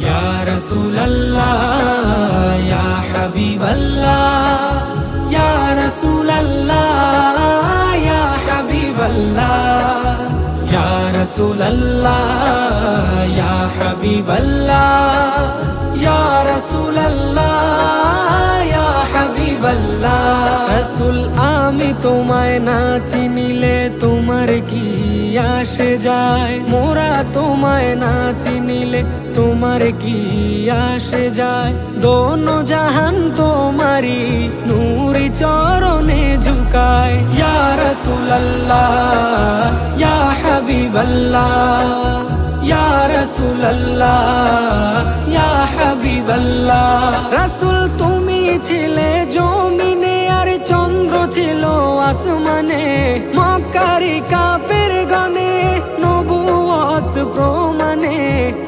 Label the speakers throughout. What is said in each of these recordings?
Speaker 1: ইয়া রাসূলুল্লাহ ইয়া হাবিবাল্লাহ ইয়া রাসূলুল্লাহ ইয়া হাবিবাল্লাহ ইয়া রাসূলুল্লাহ ইয়া হাবিবাল্লাহ ইয়া রাসূলুল্লাহ ইয়া হাবিবাল্লাহ। রাসূল আমি তোমায় না চিনিলে তোমার কি আসে যায়, মোরা তোমায় না চিনিলে তোমার কি আসে যায়। দোনো জাহান তোমারি নূরি চরণে ঝুকায়। ইয়া রাসূলুল্লাহ ইয়া হাবিবাল্লাহ ইয়া রাসূলুল্লাহ ইয়া হাবিবাল্লাহ। রাসূল তুমি ছিলে জমিনে আর চন্দ্র ছিল আসমানে, মক্কারি কাফের গনে নবুয়ত প্রমাণে।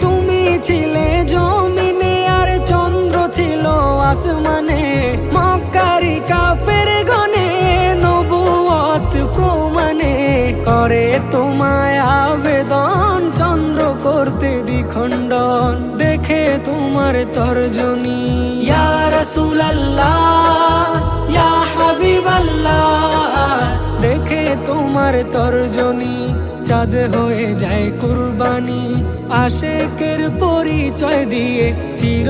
Speaker 1: তুমি ছিলে জমিনে আর চন্দ্র ছিল আসমানে, মক্কারি কাফের গনে নবুয়ত প্রমাণে। করে তোমায় আবেদন চন্দ্র করতে দ্বিখণ্ডন, দেখে তোমার তর্জনী। ইয়া রাসূলুল্লাহ ইয়া হাবিবাল্লাহ, দেখে তোমার তর্জনী চাঁদ হয়ে যায় কুরবানি। আশেকের পরিচয় দিয়ে চির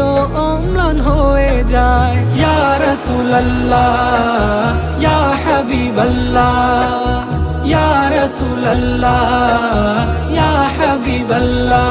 Speaker 1: অম্লান হয়ে যায়। ইয়া রাসূলুল্লাহ ইয়া হাবিবাল্লাহ ইয়া রাসূলুল্লাহ ইয়া হাবিবাল্লাহ।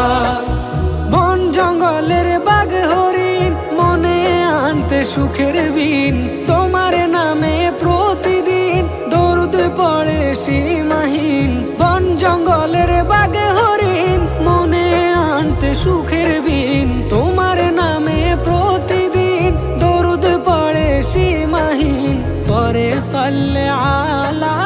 Speaker 1: বন জঙ্গলের বাঘ হরিণ মনে আনতে সুখের বিন, তোমার নামে প্রতিদিন দরুদ পড়ে সীমাহীন। বন জঙ্গলের বাঘ হরিণ মনে আনতে সুখের বিন, তোমার নামে প্রতিদিন দরুদ পড়ে সীমাহীন। পরে সাল্লে আলা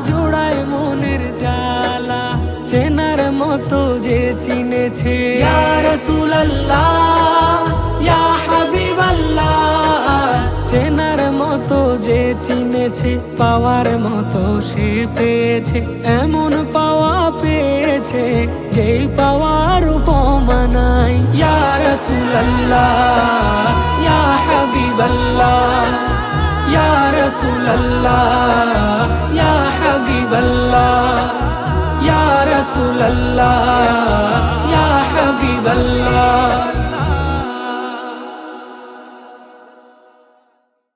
Speaker 1: জোড়ায় মনের জালা, চেনার মতো যে চিনেছে। ইয়া রাসূলুল্লাহ ইয়া হাবিবাল্লাহ, চেনার মতো যে চিনেছে, পাওয়ার মতো সে পেয়েছে। এমন পাওয়া পেয়েছে যেই পাওয়ার উপমা নাই। ইয়া রাসূলুল্লাহ ইয়া হাবিবাল্লাহ ইয়া রাসূলুল্লাহ ইয়া হাবিবাল্লাহ ইয়া রাসূলুল্লাহ ইয়া হাবিবাল্লাহ।